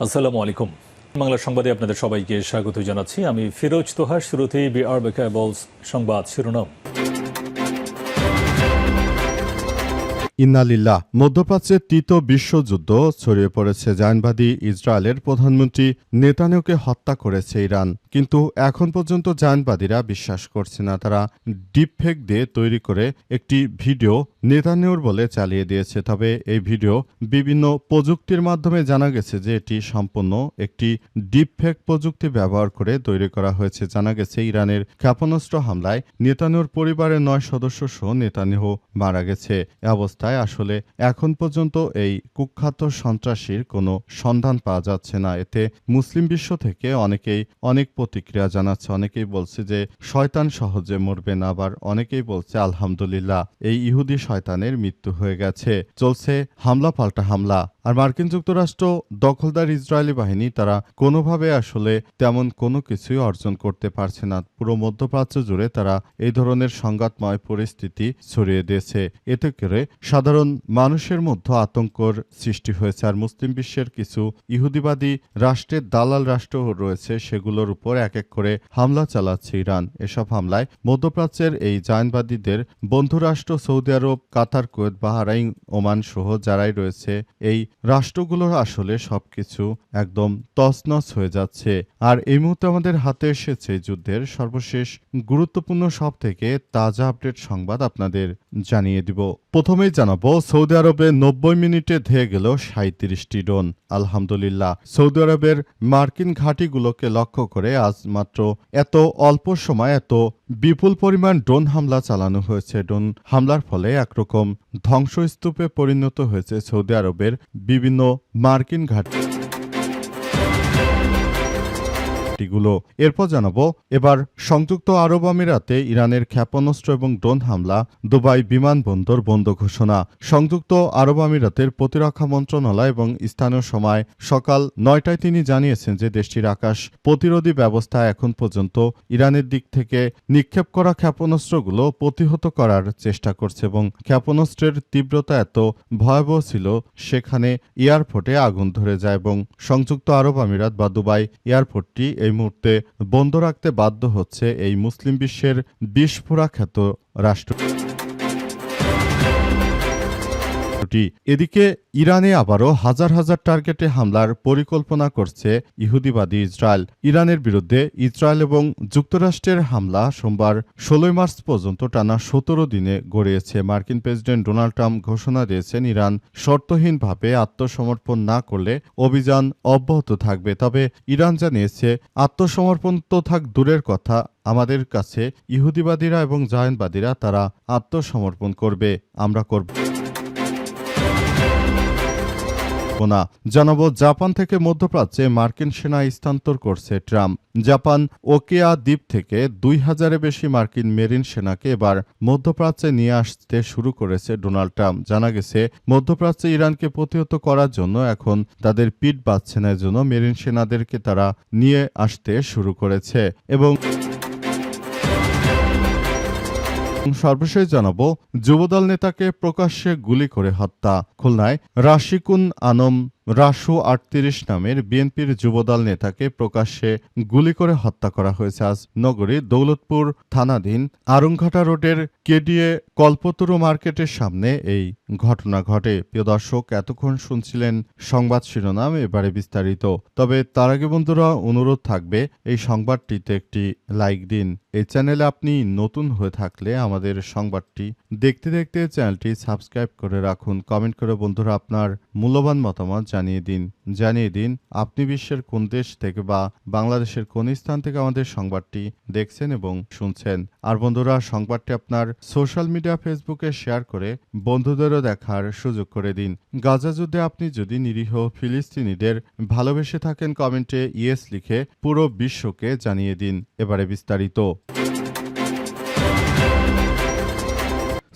আসসালামু আলাইকুম। বাংলা সংবাদে আপনাদের সবাইকে স্বাগত জানাচ্ছি। আমি ফিরোজ তোহা। শুরুতেই বিআরবি কেবলস সংবাদ শিরোনাম। ইন্না লিল্লাহ। মধ্যপ্রাচ্যে তৃতীয় বিশ্বযুদ্ধ ছড়িয়ে পড়েছে। জায়নবাদী ইসরায়েলের প্রধানমন্ত্রী নেতানিয়াহুকে হত্যা করেছে ইরান, কিন্তু এখন পর্যন্ত জায়নবাদীরা বিশ্বাস করছে না। তারা ডিপফেক দিয়ে তৈরি করে একটি ভিডিও নেতানিয়াহুর বলে চালিয়ে দিয়েছে। তবে এই ভিডিও বিভিন্ন প্রযুক্তির মাধ্যমে জানা গেছে যে এটি সম্পূর্ণ একটি ডিপফেক প্রযুক্তি ব্যবহার করে তৈরি করা হয়েছে। জানা গেছে ইরানের ক্ষেপণাস্ত্র হামলায় নেতানিয়াহুর পরিবারের 9 সদস্য সহ নেতানিয়াহু মারা গেছে। এ অবস্থায় আসলে এখন পর্যন্ত এই কুখ্যাত সন্ত্রাসীর কোনো সন্ধান পাওয়া যাচ্ছে না। এতে মুসলিম বিশ্ব থেকে অনেকেই অনেক প্রতিক্রিয়া জানাচ্ছে। অনেকেই বলছে যে শয়তান সহজে মরবে না, আবার অনেকেই বলছে আলহামদুলিল্লাহ, এই ইহুদি শয়তানের মৃত্যু হয়ে গেছে। চলছে হামলা পাল্টা হামলা। আর মার্কিন যুক্তরাষ্ট্র দখলদার ইসরায়েলি বাহিনী তারা কোনোভাবে আসলে তেমন কোনো কিছুই অর্জন করতে পারছে না। পুরো মধ্যপ্রাচ্য জুড়ে তারা এই ধরনের সংঘাতময় পরিস্থিতি ছড়িয়ে দিয়েছে। এতে করে সাধারণ মানুষের মধ্যে আতঙ্কর সৃষ্টি হয়েছে। আর মুসলিম বিশ্বের কিছু ইহুদিবাদী রাষ্ট্রের দালাল রাষ্ট্র রয়েছে, সেগুলোর উপর এক এক করে হামলা চালাচ্ছে ইরান। এসব হামলায় মধ্যপ্রাচ্যের এই জায়নবাদীদের বন্ধুরাষ্ট্র সৌদি আরব, কাতার, কুয়েত, বাহরাইন, ওমান সহ যারাই রয়েছে, এই রাষ্ট্রগুলোর আসলে সবকিছু একদম তছনছ হয়ে যাচ্ছে। আর এই মুহূর্তে আমাদের হাতে এসেছে যুদ্ধের সর্বশেষ গুরুত্বপূর্ণ সব থেকে তাজা আপডেট সংবাদ আপনাদের জানিয়ে দিব। প্রথমেই জানাবো, সৌদি আরবে 90 মিনিটে ধেয়ে গেল 37টি ড্রোন। আলহামদুলিল্লাহ, সৌদি আরবের মার্কিন ঘাঁটিগুলোকে লক্ষ্য করে আজ মাত্র এত অল্প সময় এত বিপুল পরিমাণ ড্রোন হামলা চালানো হয়েছে। ড্রোন হামলার ফলে একরকম ধ্বংসস্তূপে পরিণত হয়েছে সৌদি আরবের বিভিন্ন মার্কিন ঘাঁটি। এরপর জানাবো, এবার সংযুক্ত আরব আমিরাতে ইরানের ক্ষেপণাস্ত্র এবং ড্রোন হামলা, দুবাই বিমানবন্দর বন্ধ ঘোষণা। সংযুক্ত আরব আমিরাতের প্রতিরক্ষা মন্ত্রণালয় এবং স্থানীয় সময় সকাল 9টায় তিনি জানিয়েছেন যে দেশটির আকাশ প্রতিরোধী ব্যবস্থা এখন পর্যন্ত ইরানের দিক থেকে নিক্ষেপ করা ক্ষেপণাস্ত্রগুলো প্রতিহত করার চেষ্টা করছে এবং ক্ষেপণাস্ত্রের তীব্রতা এত ভয়াবহ ছিল সেখানে এয়ারপোর্টে আগুন ধরে যায় এবং সংযুক্ত আরব আমিরাত বা দুবাই এয়ারপোর্টটি এই মুহূর্তে বন্ধ রাখতে বাধ্য হচ্ছে এই মুসলিম বিশ্বের বিস্ফোরা খ্যাত রাষ্ট্র। এদিকে ইরানে আবারও হাজার হাজার টার্গেটে হামলার পরিকল্পনা করছে ইহুদিবাদী ইসরায়েল। ইরানের বিরুদ্ধে ইসরায়েল এবং যুক্তরাষ্ট্রের হামলা সোমবার 16 মার্চ পর্যন্ত টানা 17 দিনে গড়িয়েছে। মার্কিন প্রেসিডেন্ট ডোনাল্ড ট্রাম্প ঘোষণা দিয়েছেন ইরান শর্তহীনভাবে আত্মসমর্পণ না করলে অভিযান অব্যাহত থাকবে। তবে ইরান জানিয়েছে আত্মসমর্পণ তো থাক দূরের কথা, আমাদের কাছে ইহুদিবাদীরা এবং জায়নবাদীরা তারা আত্মসমর্পণ করবে, আমরা করব না। জানাবো, জাপান থেকে মধ্যপ্রাচ্যে মার্কিন সেনা স্থানান্তর করছে ট্রাম্প। জাপান ওকিয়া দ্বীপ থেকে 2000-এর বেশি মার্কিন মেরিন সেনাকে এবার মধ্যপ্রাচ্যে নিয়ে আসতে শুরু করেছে ডোনাল্ড ট্রাম্প। জানা গেছে মধ্যপ্রাচ্যে ইরানকে প্রতিহত করার জন্য এখন তাদের পিঠ বাঁধছে না, এজন্য মেরিন সেনাদেরকে তারা নিয়ে আসতে শুরু করেছে। এবং সর্বশেষ জানাবো, যুবদল নেতাকে প্রকাশ্যে গুলি করে হত্যা। খুলনায় রাশিকুন আনম রাসু 38 নামের বিএনপির যুবদল নেতাকে প্রকাশ্যে গুলি করে হত্যা করা হয়েছে। আজ নগরীর দৌলতপুর থানাধীন আরংঘাটা রোডের কেডিএ কল্পতরু মার্কেটের সামনে এই ঘটনা ঘটে। প্রিয় দর্শক, এতক্ষণ শুনছিলেন সংবাদ শিরোনাম, এবারে বিস্তারিত। তবে তার আগে বন্ধুরা অনুরোধ থাকবে, এই সংবাদটিতে একটি লাইক দিন। এই চ্যানেলে আপনি নতুন হয়ে থাকলে আমাদের সংবাদটি দেখতে দেখতে চ্যানেলটি সাবস্ক্রাইব করে রাখুন। কমেন্ট করে বন্ধুরা আপনার মূল্যবান মতামত জানিয়ে দিন আপনি বিশ্বের কোন দেশ থেকে বা বাংলাদেশের কোন স্থান থেকে আমাদের সংবাদটি দেখছেন এবং শুনছেন। আর বন্ধুরা, সংবাদটি আপনার সোশ্যাল মিডিয়া ফেসবুকে শেয়ার করে বন্ধুদেরও দেখার সুযোগ করে দিন। গাজা যুদ্ধে আপনি যদি নিরীহ ফিলিস্তিনিদের ভালোবেসে থাকেন, কমেন্টে ইয়েস লিখে পুরো বিশ্বকে জানিয়ে দিন। এবারে বিস্তারিত।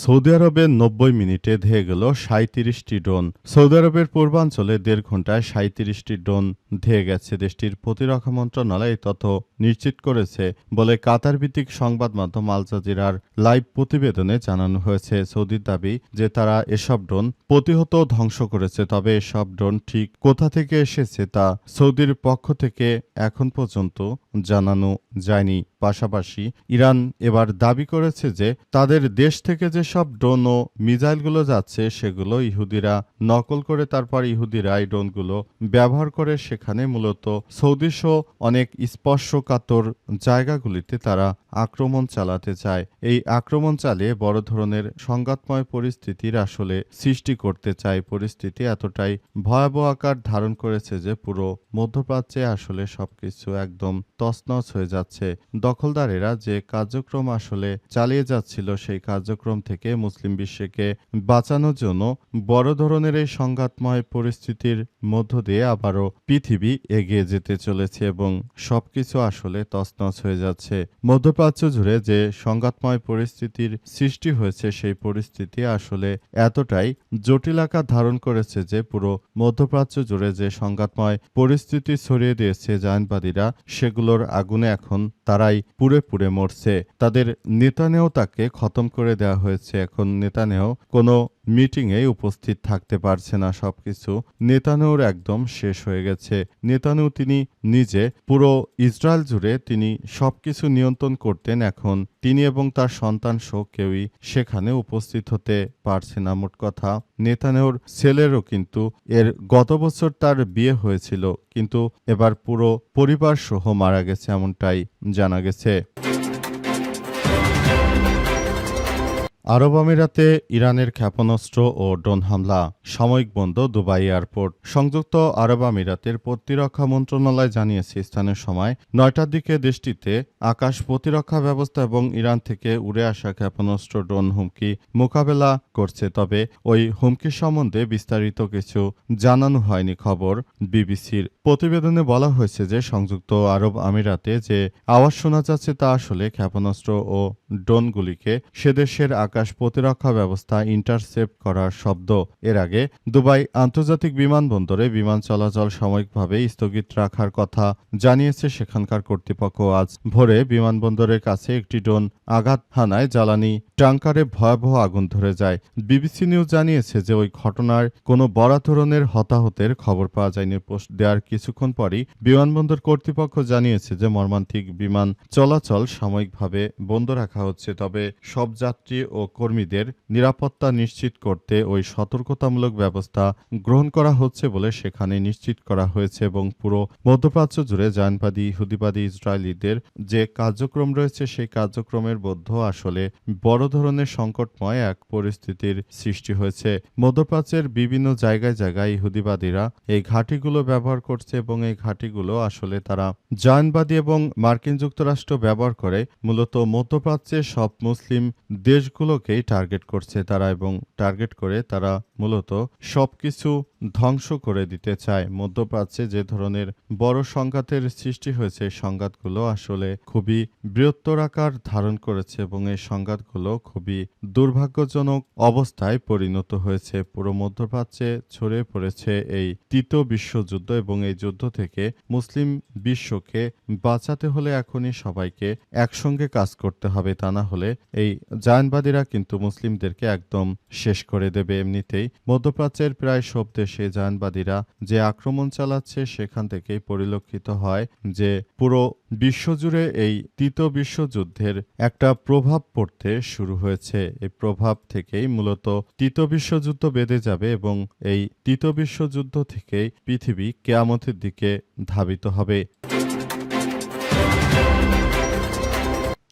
সৌদি আরবে ৯০ মিনিটে ধেয়ে গেল ৩৭টি ড্রোন। সৌদি আরবের পূর্বাঞ্চলে ১.৫ ঘন্টায় ৩৭টি ড্রোন ধেয়ে গেছে। দেশটির প্রতিরক্ষা মন্ত্রণালয় এই তথ্য নিশ্চিত করেছে বলে কাতার ভিত্তিক সংবাদ মাধ্যম আল জাজিরার লাইভ প্রতিবেদনে জানানো হয়েছে। সৌদির দাবি যে তারা এসব ড্রোন প্রতিহত ধ্বংস করেছে, তবে এসব ড্রোন ঠিক কোথা থেকে এসেছে তা সৌদির পক্ষ থেকে এখন পর্যন্ত জানানো যায়নি। পাশাপাশি ইরান এবার দাবি করেছে যে তাদের দেশ থেকে যেসব ড্রোন ও মিসাইলগুলো যাচ্ছে সেগুলো ইহুদিরা নকল করে তারপর ইহুদিরা এই ড্রোনগুলো ব্যবহার করে সেখানে মূলত সৌদিসহ অনেক স্পর্শকাতর জায়গাগুলিতে তারা আক্রমণ চালাতে চায়। এই আক্রমণ চালিয়ে বড় ধরনের সংঘাতময় পরিস্থিতির আসলে সৃষ্টি করতে চায়। পরিস্থিতি এতটাই ভয়াবহ আকার ধারণ করেছে যে পুরো মধ্যপ্রাচ্যে আসলে সবকিছু একদম তছনছ হয়ে যাচ্ছে। দখলদারেরা যে কার্যক্রম আসলে চালিয়ে যাচ্ছিল সেই কার্যক্রম থেকে মুসলিম বিশ্বকে বাঁচানোর জন্য বড় ধরনের এই সংঘাতময় পরিস্থিতির মধ্য দিয়ে আবারও পৃথিবী এগিয়ে যেতে চলেছে এবং সবকিছু আসলে তছনছ হয়ে যাচ্ছে। মধ্যপ্রাচ্য জুড়ে যে সংঘাতময় পরিস্থিতির সৃষ্টি হয়েছে সেই পরিস্থিতি আসলে এতটাই জটিল আকার ধারণ করেছে যে পুরো মধ্যপ্রাচ্য জুড়ে যে সংঘাতময় পরিস্থিতি ছড়িয়ে দিয়েছে জায়নবাদীরা, সেগুলোর আগুনে এখন তারাই পুড়ে পুড়ে মরছে। তাদের নেতানেহতাকে খতম করে দেওয়া হয়েছে। এখন নেতানেহ কোনো মিটিংয়ে উপস্থিত থাকতে পারছে না। সবকিছু নেতানেহুর একদম শেষ হয়ে গেছে। নেতানেহু তিনি নিজে পুরো ইসরায়েল জুড়ে তিনি সবকিছু নিয়ন্ত্রণ করতেন। এখন তিনি এবং তার সন্তান সহ কেউই সেখানে উপস্থিত হতে পারছে না। মোট কথা নেতানেহুর ছেলেরও কিন্তু গত বছর তার বিয়ে হয়েছিল, কিন্তু এবার পুরো পরিবার সহ মারা গেছে এমনটাই জানা গেছে। আরব আমিরাতে ইরানের ক্ষেপণাস্ত্র ও ড্রোন হামলা, সাময়িক বন্ধ দুবাই এয়ারপোর্ট। সংযুক্ত আরব আমিরাতের প্রতিরক্ষা মন্ত্রণালয় জানিয়েছে স্থানীয় সময় ৯টার দিকে দেশটিতে আকাশ প্রতিরক্ষা ব্যবস্থা এবং ইরান থেকে উড়ে আসা ক্ষেপণাস্ত্র ড্রোন হুমকি মোকাবেলা করছে। তবে ওই হুমকি সম্বন্ধে বিস্তারিত কিছু জানানো হয়নি। খবর বিবিসির। প্রতিবেদনে বলা হয়েছে যে সংযুক্ত আরব আমিরাতে যে আওয়াজ শোনা যাচ্ছে তা আসলে ক্ষেপণাস্ত্র ও ড্রোনগুলিকে সেদেশের আকাশ প্রতিরক্ষা ব্যবস্থা ইন্টারসেপ্ট করার শব্দ। এর আগে দুবাই আন্তর্জাতিক বিমানবন্দরে বিমান চলাচল সাময়িকভাবে স্থগিত রাখার কথা জানিয়েছে সেখানকার কর্তৃপক্ষ। আজ ভোরে বিমানবন্দরের কাছে একটি ড্রোন আঘাত হানায় জ্বালানি ট্যাঙ্কারে ভয়াবহ আগুন ধরে যায়। বিবিসি নিউজ জানিয়েছে যে ওই ঘটনার কোনো বড় ধরনের হতাহতের খবর পাওয়া যায়নি। পোস্ট দেওয়ার কিছুক্ষণ পরই বিমানবন্দর কর্তৃপক্ষ জানিয়েছে যে মর্মান্তিক বিমান চলাচল সাময়িকভাবে বন্ধ রাখা হচ্ছে। তবে সব যাত্রী ও কর্মীদের নিরাপত্তা নিশ্চিত করতে ওই সতর্কতামূলক ব্যবস্থা গ্রহণ করা হচ্ছে বলে সেখানে নিশ্চিত করা হয়েছে এবং পুরো মধ্যপ্রাচ্য জুড়ে জায়নবাদী ইহুদিবাদী ইসরায়েলিদের যে কার্যক্রম রয়েছে সেই কার্যক্রমের মধ্যে আসলে বড় ধরনের সংকটময় এক পরিস্থিতির সৃষ্টি হয়েছে। মধ্যপ্রাচ্যের বিভিন্ন জায়গায় জায়গায় ইহুদিবাদীরা এই ঘাঁটিগুলো ব্যবহার করছে এবং এই ঘাঁটিগুলো আসলে তারা জায়নবাদী এবং মার্কিন যুক্তরাষ্ট্র ব্যবহার করে মূলত মধ্যপ্রাচ্যের সব মুসলিম দেশগুলোকেই টার্গেট করছে তারা, এবং টার্গেট করে তারা মূলত সবকিছু ধ্বংস করে দিতে চায়। মধ্যপ্রাচ্যে যে ধরনের বড় সংঘাতের সৃষ্টি হয়েছে এই সংঘাতগুলো আসলে খুবই বৃহত্তর আকার ধারণ করেছে এবং এই সংঘাতগুলো খুবই দুর্ভাগ্যজনক অবস্থায় পরিণত হয়েছে। পুরো মধ্যপ্রাচ্যে ছড়িয়ে পড়েছে এই তৃতীয় বিশ্বযুদ্ধ এবং এই যুদ্ধ থেকে মুসলিম বিশ্বকে বাঁচাতে হলে এখনই সবাইকে একসঙ্গে কাজ করতে হবে। তা না হলে এই জায়নবাদীরা কিন্তু মুসলিমদেরকে একদম শেষ করে দেবে। এমনিতেই মধ্যপ্রাচ্যের প্রায় সব দেশে জায়নবাদীরা যে আক্রমণ চালাচ্ছে সেখান থেকেই পরিলক্ষিত হয় যে পুরো বিশ্বজুড়ে এই তৃতীয় বিশ্বযুদ্ধের একটা প্রভাব পড়তে শুরু হয়েছে। এই প্রভাব থেকেই মূলত তৃতীয় বিশ্বযুদ্ধ বেঁধে যাবে এবং এই তৃতীয় বিশ্বযুদ্ধ থেকেই পৃথিবী কিয়ামতের দিকে ধাবিত হবে।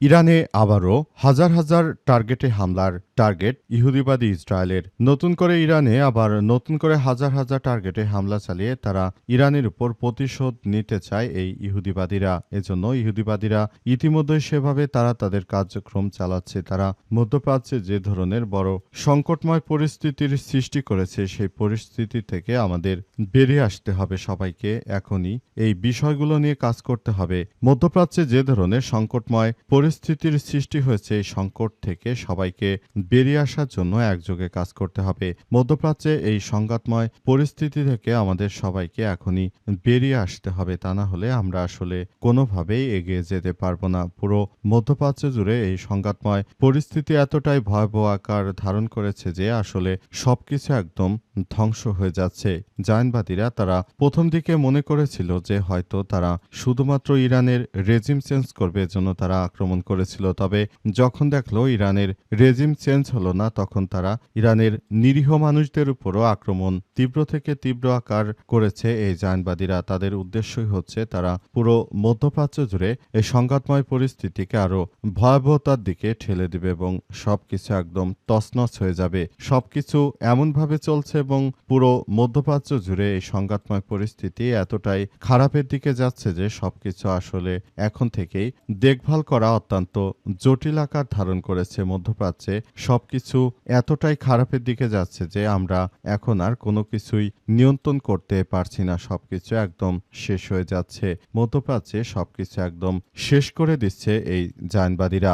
ইরানে আবারও হাজার হাজার টার্গেটে হামলার টার্গেট ইহুদিবাদী ইসরায়েলের। নতুন করে ইরানে আবার নতুন করে হাজার হাজার টার্গেটে হামলা চালিয়ে তারা ইরানের উপর প্রতিশোধ নিতে চায় এই ইহুদিবাদীরা। এজন্য ইহুদিবাদীরা ইতিমধ্যে সেভাবে তারা তাদের কার্যক্রম চালাচ্ছে। তারা মধ্যপ্রাচ্যে যে ধরনের বড় সংকটময় পরিস্থিতির সৃষ্টি করেছে সেই পরিস্থিতি থেকে আমাদের বেরিয়ে আসতে হবে সবাইকে। এখনই এই বিষয়গুলো নিয়ে কাজ করতে হবে। মধ্যপ্রাচ্যে যে ধরনের সংকটময় পরিস্থিতির সৃষ্টি হয়েছে এই সংকট থেকে সবাইকে বেরিয়ে আসার জন্য একযোগে কাজ করতে হবে। মধ্যপ্রাচ্যে এই সংঘাতময় পরিস্থিতি থেকে আমাদের সবাইকে এখনই বেরিয়ে আসতে হবে, তা না হলে আমরা আসলে কোনোভাবেই এগিয়ে যেতে পারবো না। পুরো মধ্যপ্রাচ্য জুড়ে এই সংঘাতময় পরিস্থিতি এতটাই ভয়াবহ আকার ধারণ করেছে যে আসলে সবকিছু একদম ধ্বংস হয়ে যাচ্ছে। জায়নবাদীরা তারা প্রথম দিকে মনে করেছিল যে হয়তো তারা শুধুমাত্র ইরানের রেজিম চেঞ্জ করবে, এজন্য তারা আক্রমণ করেছিল। তবে যখন দেখলো ইরানের রেজিম চেঞ্জ হলো না, তখন তারা ইরানের নিরীহ মানুষদের উপরও আক্রমণ তীব্র থেকে তীব্র আকার করেছে এই জায়নবাদীরা। তাদের উদ্দেশ্যই হচ্ছে তারা পুরো মধ্যপ্রাচ্য জুড়ে এই সংঘাতময় পরিস্থিতিকে আরো ভয়াবহতার দিকে ঠেলে দিবে এবং সবকিছু একদম তছনছ হয়ে যাবে। সবকিছু এমনভাবে চলছে এবং পুরো মধ্যপ্রাচ্য জুড়ে এই সংঘাতময় পরিস্থিতি এতটাই খারাপের দিকে যাচ্ছে যে সবকিছু আসলে এখন থেকেই দেখভাল করা অত্যন্ত জটিল আকার ধারণ করেছে। মধ্যপ্রাচ্যে সবকিছু এতটাই খারাপের দিকে যাচ্ছে যে আমরা এখন আর কোনো কিছুই নিয়ন্ত্রণ করতে পারছি না। সবকিছু একদম শেষ হয়ে যাচ্ছে। মধ্যপ্রাচ্যে সবকিছু একদম শেষ করে দিচ্ছে এই জায়নবাদীরা।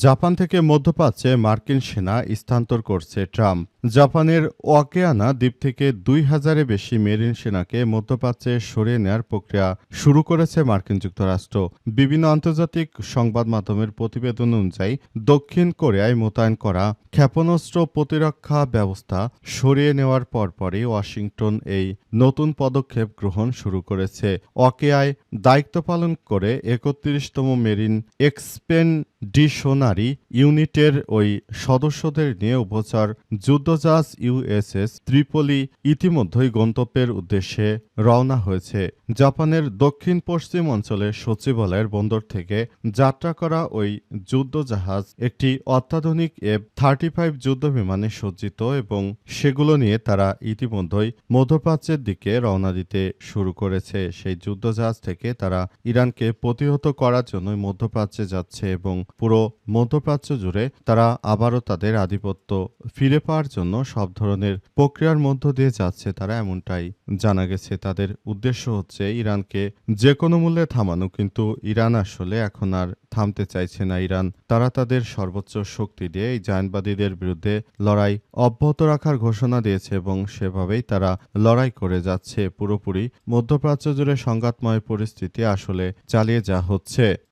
জাপান থেকে মধ্যপ্রাচ্যে মার্কিন সেনা স্থানান্তর করছে ট্রাম্প। জাপানের ওকিয়ানা দ্বীপ থেকে ২,০০০-এর বেশি মেরিন সেনাকে মধ্যপ্রাচ্যে সরিয়ে নেওয়ার প্রক্রিয়া শুরু করেছে মার্কিন যুক্তরাষ্ট্র। বিভিন্ন আন্তর্জাতিক সংবাদ মাধ্যমের প্রতিবেদন অনুযায়ী দক্ষিণ কোরিয়ায় মোতায়েন করা ক্ষেপণাস্ত্র প্রতিরক্ষা ব্যবস্থা সরিয়ে নেওয়ার পরপরই ওয়াশিংটন এই নতুন পদক্ষেপ গ্রহণ শুরু করেছে। ওকিয়ায় দায়িত্ব পালন করে ৩১তম মেরিন এক্সপেডিশনারি ইউনিটের ওই সদস্যদের নিয়ে উভচর যুদ্ধজাহাজ ইউএসএস ত্রিপলি ইতিমধ্যেই গন্তব্যের উদ্দেশ্যে রওনা হয়েছে। জাপানের দক্ষিণ পশ্চিম অঞ্চলের সচিবালয়ের বন্দর থেকে যাত্রা করা ওই যুদ্ধজাহাজ একটি অত্যাধুনিক F-35 যুদ্ধবিমানে সজ্জিত এবং সেগুলো নিয়ে তারা ইতিমধ্যেই মধ্যপ্রাচ্যের দিকে রওনা দিতে শুরু করেছে। সেই যুদ্ধজাহাজ থেকে তারা ইরানকে প্রতিহত করার জন্য মধ্যপ্রাচ্যে যাচ্ছে এবং পুরো মধ্যপ্রাচ্য জুড়ে তারা আবারও তাদের আধিপত্য ফিরে পাওয়ার জন্য সব ধরনের প্রক্রিয়ার মধ্য দিয়ে যাচ্ছে তারা, এমনটাই জানা গেছে। তাদের উদ্দেশ্য হচ্ছে ইরানকে যে কোনো মূল্যে থামানো, কিন্তু ইরান আসলে এখন আর থামতে চাইছে না। ইরান তারা তাদের সর্বোচ্চ শক্তি দিয়ে এই জায়নবাদীদের বিরুদ্ধে লড়াই অব্যাহত রাখার ঘোষণা দিয়েছে এবং সেভাবেই তারা লড়াই করে যাচ্ছে। পুরোপুরি মধ্যপ্রাচ্য জুড়ে সংঘাতময় পরিস্থিতি আসলে চালিয়ে যাওয়া হচ্ছে।